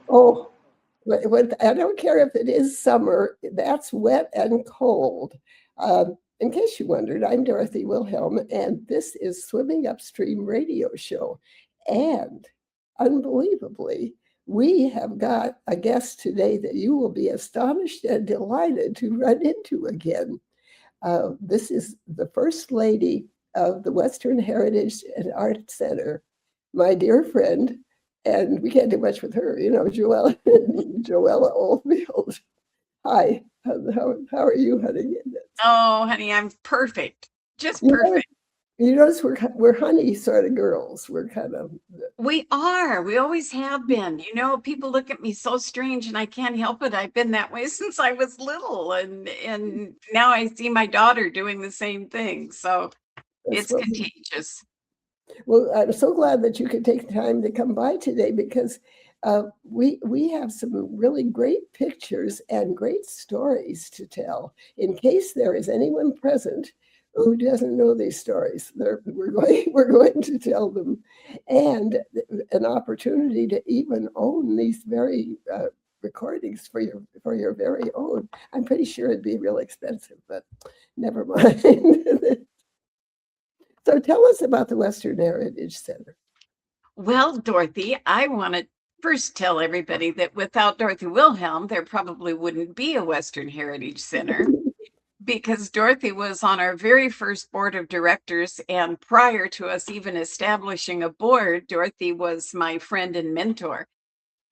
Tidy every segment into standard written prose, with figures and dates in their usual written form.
Oh, I don't care if it is summer, that's wet and cold. In case you wondered, I'm Dorothy Wilhelm, and this is Swimming Upstream radio show. And unbelievably, we have got a guest today that you will be astonished and delighted to run into again. This is the First Lady of the Western Heritage and Art Center, my dear friend, and we can't do much with her, Joella, Joella Oldfield. Hi, how are you, honey? Oh, honey, I'm perfect. Just You notice, perfect. you notice we're honey sort of girls. We're kind of We are. We always have been. People look at me so strange and I can't help it. I've been that way since I was little and now I see my daughter doing the same thing. So that's it's what contagious. well, I'm so glad that you could take time to come by today because we have some really great pictures and great stories to tell. In case there is anyone present who doesn't know these stories, we're going to tell them, and an opportunity to even own these very recordings for your very own. I'm pretty sure it'd be real expensive, but never mind. So tell us about the Western Heritage Center. Well, Dorothy, I want to first tell everybody that without Dorothy Wilhelm, there probably wouldn't be a Western Heritage Center, because Dorothy was on our very first board of directors. And prior to us even establishing a board, Dorothy was my friend and mentor.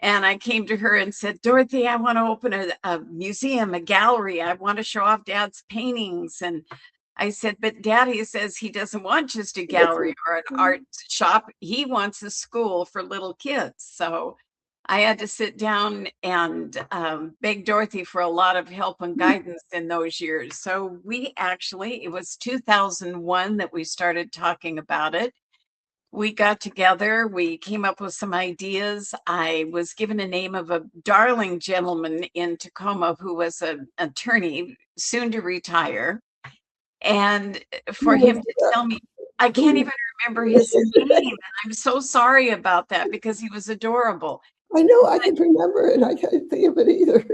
And I came to her and said, Dorothy, I want to open a museum, a gallery. I want to show off Dad's paintings. And I said, but Daddy says he doesn't want just a gallery or an art shop. He wants a school for little kids. So I had to sit down and beg Dorothy for a lot of help and guidance in those years. So it was 2001 that we started talking about it. We got together, we came up with some ideas. I was given a name of a darling gentleman in Tacoma who was an attorney, soon to retire. And for him to tell me, I can't even remember his name. And I'm so sorry about that because he was adorable. I know, I can remember it. I can't think of it either.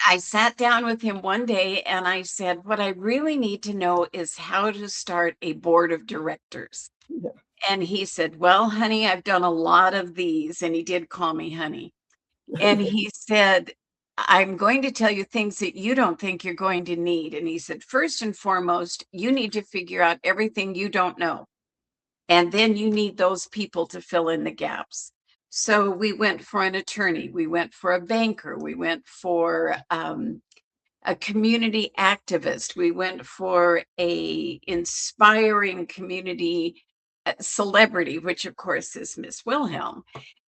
I sat down with him one day and I said, what I really need to know is how to start a board of directors. Yeah. And he said, well, honey, I've done a lot of these. And he did call me honey. And he said, I'm going to tell you things that you don't think you're going to need. And he said, first and foremost, you need to figure out everything you don't know. And then you need those people to fill in the gaps. So we went for an attorney, we went for a banker, we went for a community activist, we went for a inspiring community celebrity, which of course is Miss Wilhelm.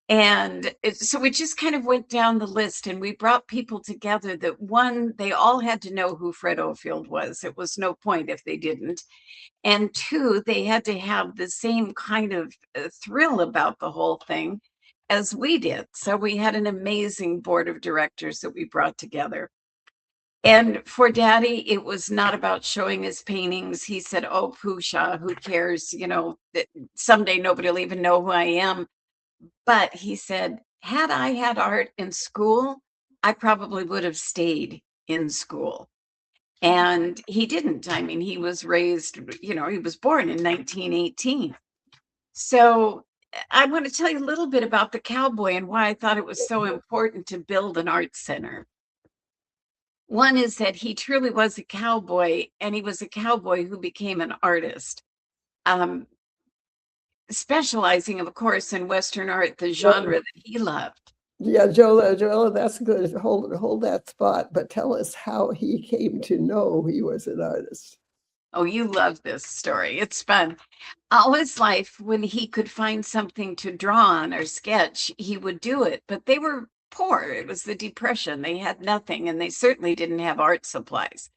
And so we just kind of went down the list and we brought people together that, one, they all had to know who Fred Oldfield was. It was no point if they didn't. And two, they had to have the same kind of thrill about the whole thing as we did. So we had an amazing board of directors that we brought together. And for Daddy, it was not about showing his paintings. He said, oh, Pusha, who cares? That someday nobody will even know who I am. But he said, had I had art in school, I probably would have stayed in school. And he didn't. I mean, he was raised, he was born in 1918. So I want to tell you a little bit about the cowboy and why I thought it was so important to build an art center. One is that he truly was a cowboy, and he was a cowboy who became an artist. Specializing, of course, in Western art, the genre that he loved. Yeah, Joella, that's good. Hold that spot, but tell us how he came to know he was an artist. Oh, you love this story. It's fun. All his life, when he could find something to draw on or sketch, he would do it. But they were poor. It was the Depression. They had nothing, and they certainly didn't have art supplies.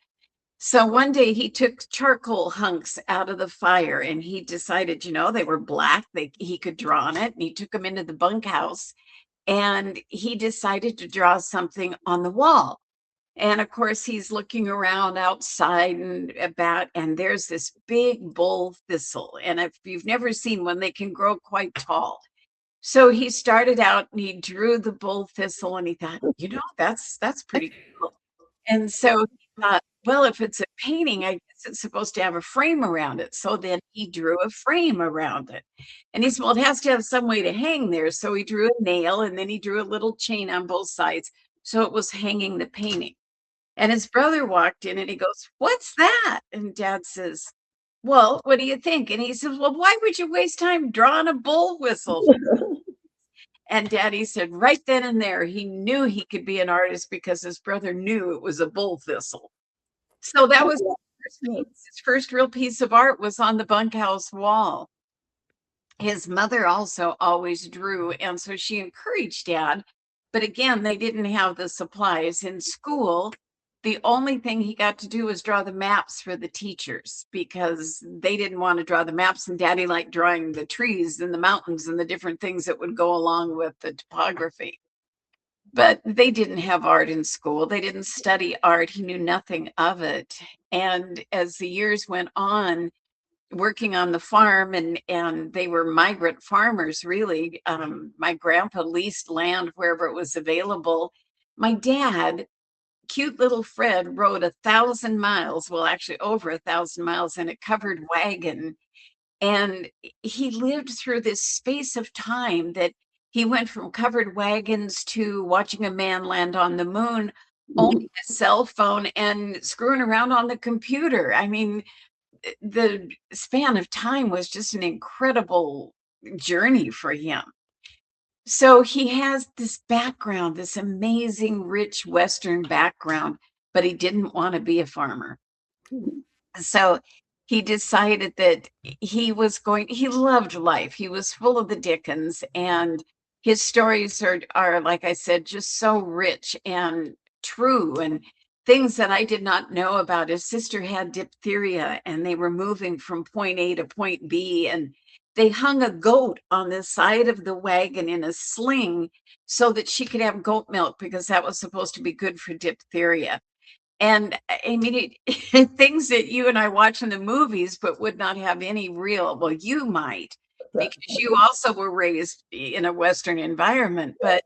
So one day he took charcoal hunks out of the fire and he decided, they were black. He could draw on it, and he took them into the bunkhouse and he decided to draw something on the wall. And of course, he's looking around outside and there's this big bull thistle. And if you've never seen one, they can grow quite tall. So he started out and he drew the bull thistle and he thought, that's pretty cool. And so he thought, well, if it's a painting, I guess it's supposed to have a frame around it. So then he drew a frame around it. And he said, well, it has to have some way to hang there. So he drew a nail and then he drew a little chain on both sides. So it was hanging the painting. And his brother walked in and he goes, what's that? And Dad says, well, what do you think? And he says, well, why would you waste time drawing a bull whistle? And Daddy said right then and there, he knew he could be an artist because his brother knew it was a bull thistle. So that was his first real piece of art was on the bunkhouse wall. His mother also always drew, and so she encouraged Dad. But again, they didn't have the supplies in school. The only thing he got to do was draw the maps for the teachers because they didn't want to draw the maps, and Daddy liked drawing the trees and the mountains and the different things that would go along with the topography. But they didn't have art in school. They didn't study art. He knew nothing of it. And as the years went on, working on the farm, and they were migrant farmers, really. My grandpa leased land wherever it was available. My dad, cute little Fred, rode 1,000 miles, well, actually over 1,000 miles in a covered wagon. And he lived through this space of time that he went from covered wagons to watching a man land on the moon, owning a cell phone and screwing around on the computer. I mean, the span of time was just an incredible journey for him. So he has this background, this amazing, rich Western background, but he didn't want to be a farmer. So he decided that he loved life. He was full of the Dickens, and his stories are, like I said, just so rich and true, and things that I did not know about. His sister had diphtheria and they were moving from point A to point B, and they hung a goat on the side of the wagon in a sling so that she could have goat milk because that was supposed to be good for diphtheria. And I mean, things that you and I watch in the movies, but would not have any real, well, you might, because you also were raised in a Western environment, but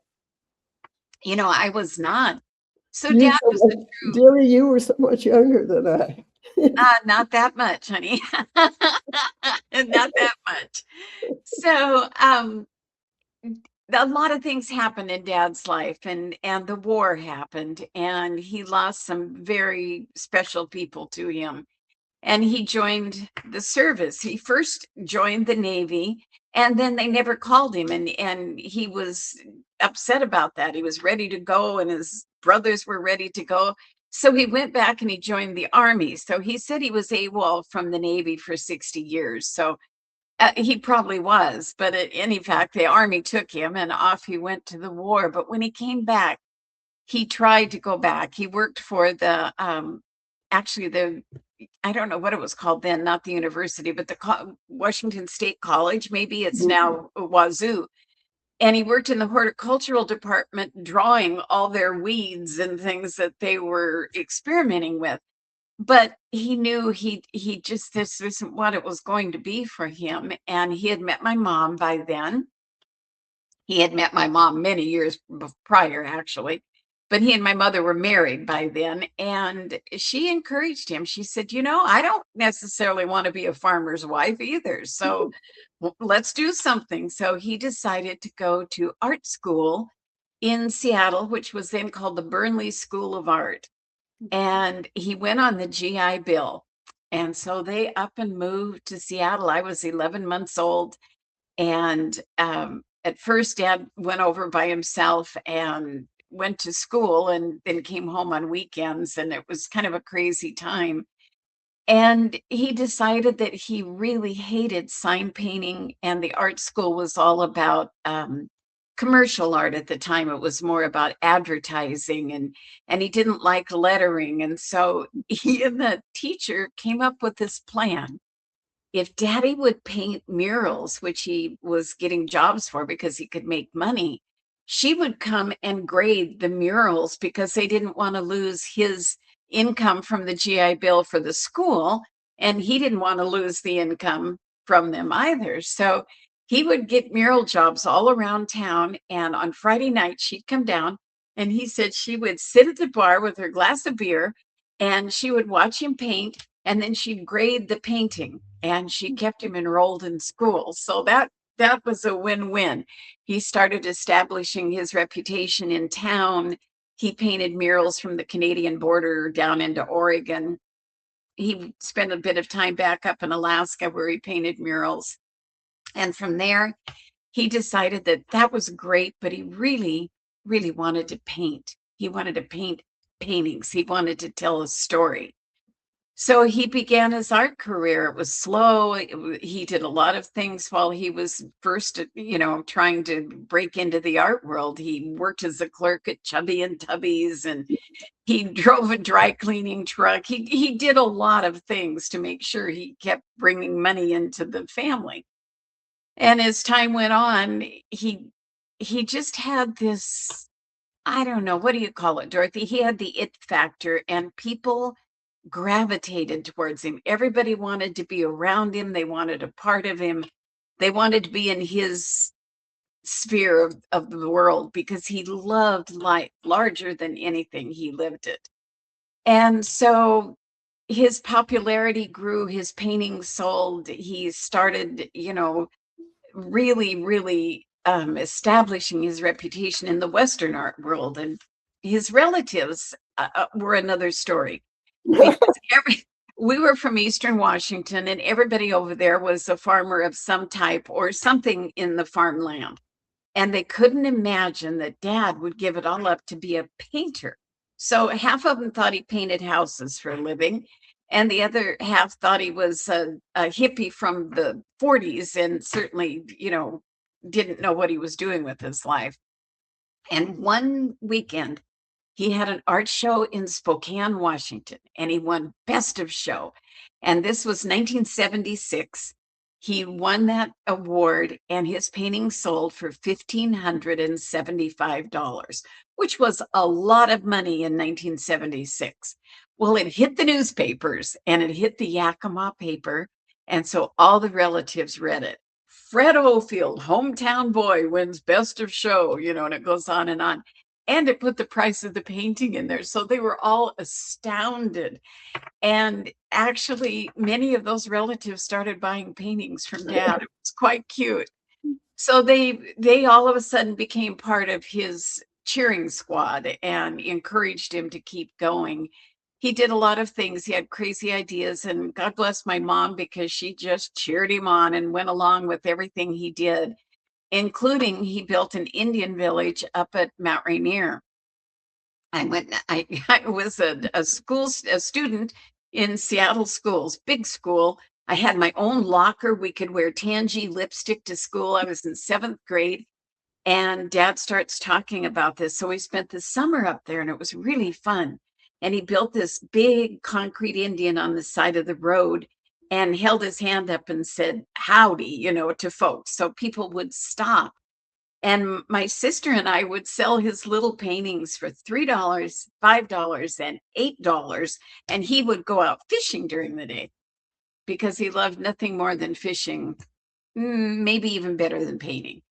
I was not. So You Dad so was much, the true, dearie, you were so much younger than I. not that much, honey, not that much. So, a lot of things happened in Dad's life, and the war happened, and he lost some very special people to him. And he joined the service. He first joined the Navy, and then they never called him, and he was upset about that. He was ready to go, and his brothers were ready to go. So he went back and he joined the Army. So he said he was AWOL from the Navy for 60 years. So he probably was, but in fact, the Army took him and off he went to the war. But when he came back, he tried to go back. He worked for actually I don't know what it was called then, not the university, but the Washington State College. Maybe it's now Wazoo. And he worked in the horticultural department, drawing all their weeds and things that they were experimenting with. But he knew he just this isn't what it was going to be for him. And he had met my mom by then. He had met my mom many years prior, actually, but he and my mother were married by then. And she encouraged him. She said, I don't necessarily want to be a farmer's wife either. So let's do something. So he decided to go to art school in Seattle, which was then called the Burnley School of Art. And he went on the GI Bill. And so they up and moved to Seattle. I was 11 months old. And at first, Dad went over by himself and went to school and then came home on weekends. And it was kind of a crazy time. And he decided that he really hated sign painting, and the art school was all about commercial art at the time. It was more about advertising, and he didn't like lettering. And so he and the teacher came up with this plan. If Daddy would paint murals, which he was getting jobs for because he could make money, she would come and grade the murals because they didn't want to lose his income from the GI Bill for the school. And he didn't want to lose the income from them either. So he would get mural jobs all around town. And on Friday night, she'd come down, and he said she would sit at the bar with her glass of beer and she would watch him paint, and then she'd grade the painting, and she kept him enrolled in school. So that was a win-win. He started establishing his reputation in town. He painted murals from the Canadian border down into Oregon. He spent a bit of time back up in Alaska where he painted murals. And from there, he decided that that was great, but he really, really wanted to paint. He wanted to paint paintings. He wanted to tell a story. So he began his art career. It was slow. He did a lot of things while he was first, trying to break into the art world. He worked as a clerk at Chubby and Tubby's, and he drove a dry cleaning truck. He did a lot of things to make sure he kept bringing money into the family. And as time went on, he just had this, I don't know, what do you call it, Dorothy? He had the it factor, and people gravitated towards him. Everybody wanted to be around him. They wanted a part of him. They wanted to be in his sphere of the world because he loved life larger than anything. He lived it. And so his popularity grew, his paintings sold. He started, really, really establishing his reputation in the Western art world. And his relatives were another story, because we were from Eastern Washington, and everybody over there was a farmer of some type or something in the farmland. And they couldn't imagine that Dad would give it all up to be a painter. So half of them thought he painted houses for a living, and the other half thought he was a hippie from the 40s and certainly, didn't know what he was doing with his life. And one weekend, he had an art show in Spokane, Washington, and he won Best of Show. And this was 1976. He won that award, and his painting sold for $1,575, which was a lot of money in 1976. Well, it hit the newspapers, and it hit the Yakima paper. And so all the relatives read it. Fred Oldfield, hometown boy, wins Best of Show, and it goes on and on. And it put the price of the painting in there. So they were all astounded. And actually, many of those relatives started buying paintings from Dad. It was quite cute. So they all of a sudden became part of his cheering squad and encouraged him to keep going. He did a lot of things. He had crazy ideas, and God bless my mom, because she just cheered him on and went along with everything he did, including he built an Indian village up at Mount Rainier. I was a student in Seattle schools, big school. I had my own locker. We could wear Tangy lipstick to school. I was in 7th grade, and Dad starts talking about this. So we spent the summer up there, and it was really fun. And he built this big concrete Indian on the side of the road and held his hand up and said, howdy, to folks. So people would stop. And my sister and I would sell his little paintings for $3, $5, and $8. And he would go out fishing during the day because he loved nothing more than fishing, maybe even better than painting.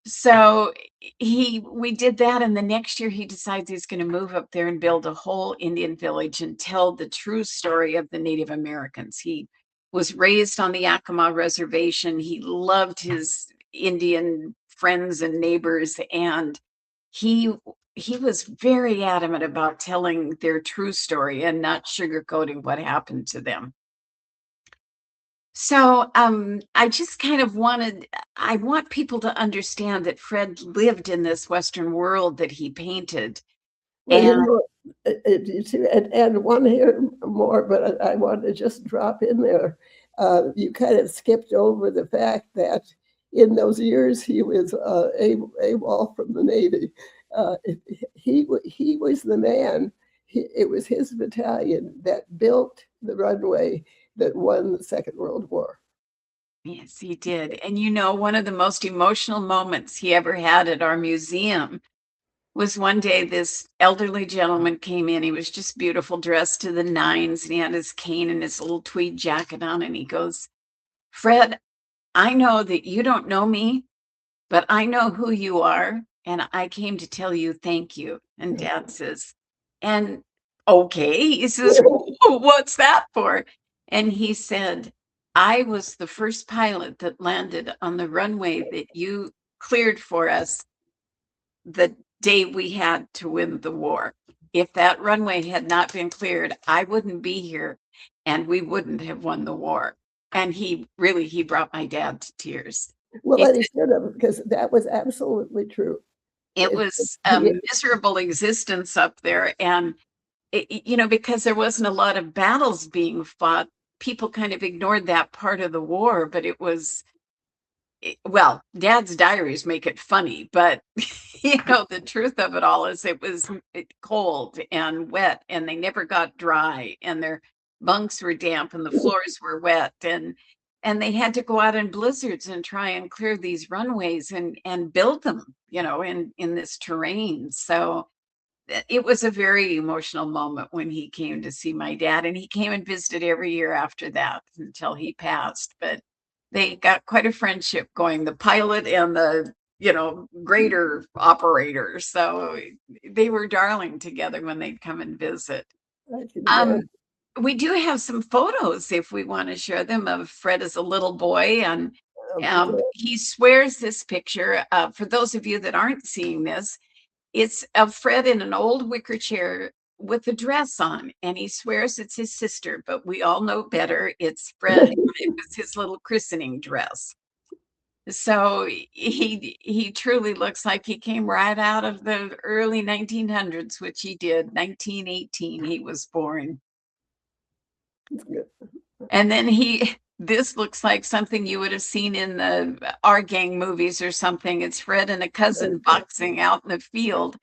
So we did that. And the next year he decides he's going to move up there and build a whole Indian village and tell the true story of the Native Americans. He was raised on the Yakima reservation. He loved his Indian friends and neighbors, and he was very adamant about telling their true story and not sugarcoating what happened to them. So I just kind of I want people to understand that Fred lived in this Western world that he painted. Well, and want to hear more, but I want to just drop in there. You kind of skipped over the fact that in those years he was AWOL from the Navy. He was the man. It was his battalion that built the runway that won the Second World War. Yes, he did. And one of the most emotional moments he ever had at our museum was one day this elderly gentleman came in. He was just beautiful, dressed to the nines, and he had his cane and his little tweed jacket on, and he goes, Fred, I know that you don't know me, but I know who you are, and I came to tell you thank you." And Dad says, "And okay." He says, "What's that for?" And he said, "I was the first pilot that landed on the runway that you cleared for us the day we had to win the war. If that runway had not been cleared, I wouldn't be here and we wouldn't have won the war." And he brought my dad to tears. Well, He and he said should have, because that was absolutely true. it It was a he miserable existence up there. And, because there wasn't a lot of battles being fought, people kind of ignored that part of the war, but it was well, Dad's diaries make it funny, but the truth of it all is it was cold and wet, and they never got dry, and their bunks were damp, and the floors were wet, and they had to go out in blizzards and try and clear these runways and build them, in this terrain. So it was a very emotional moment when he came to see my dad, and he came and visited every year after that until he passed. But they got quite a friendship going, the pilot and the grader operator. So they were darling together when they'd come and visit. I can um imagine. we do have some photos if we want to share them of Fred as a little boy. And I'll be glad. he swears this picture, for those of you that aren't seeing this, it's of Fred in an old wicker chair with a dress on, and he swears it's his sister, but we all know better. It's Fred. It was his little christening dress. So he truly looks like he came right out of the early 1900s, which he did. 1918, he was born. And then this looks like something you would have seen in the Our Gang movies or something. It's Fred and a cousin boxing out in the field.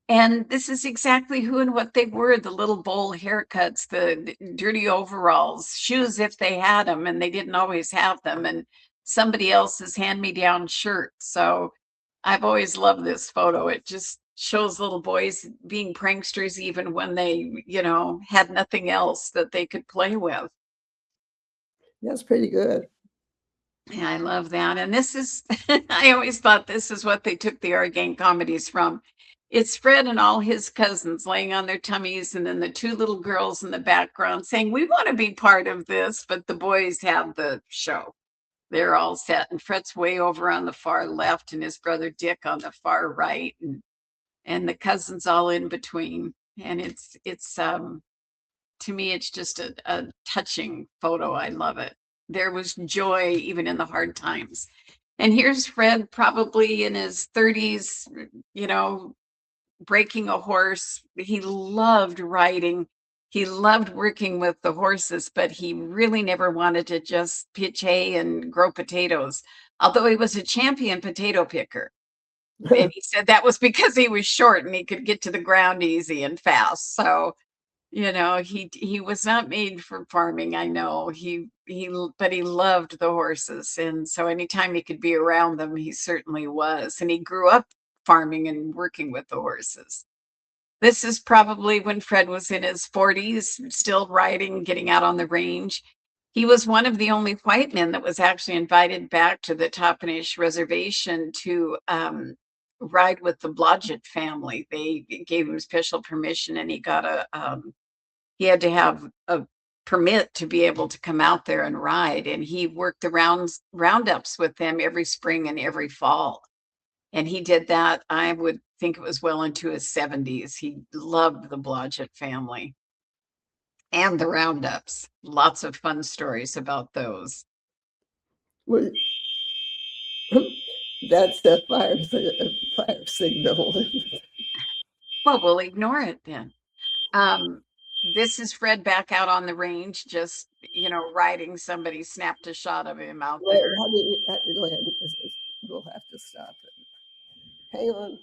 And this is exactly who and what they were, the little bowl haircuts, the dirty overalls, shoes if they had them, and they didn't always have them, and somebody else's hand-me-down shirt. So I've always loved this photo. It just shows little boys being pranksters even when they, had nothing else that they could play with. That's pretty good. Yeah, I love that. And this is, I always thought this is what they took the Our Gang comedies from. It's Fred and all his cousins laying on their tummies, and then the two little girls in the background saying, "We want to be part of this," but the boys have the show. They're all set, and Fred's way over on the far left, and his brother Dick on the far right, and the cousins all in between. And it's to me, it's just a touching photo. I love it. There was joy even in the hard times. And here's Fred, probably in his 30s, you know, breaking a horse. He loved riding. He loved working with the horses, but he really never wanted to just pitch hay and grow potatoes, although he was a champion potato picker. And he said that was because he was short and he could get to the ground easy and fast. So he was not made for farming. I know but he loved the horses, and so anytime he could be around them, he certainly was. And he grew up farming and working with the horses. This is probably when Fred was in his 40s, still riding, getting out on the range. He was one of the only white men that was actually invited back to the Toppenish Reservation to ride with the Blodgett family. They gave him special permission, and he had to have a permit to be able to come out there and ride. And he worked the roundups with them every spring and every fall. And he did that, I would think it was well into his 70s. He loved the Blodgett family and the roundups. Lots of fun stories about those. Well, that's the fire signal. Well, we'll ignore it then. Um, this is Fred back out on the range, just, riding. Somebody snapped a shot of him out Wait, there. honey, go ahead. We'll have to stop it. Hang on.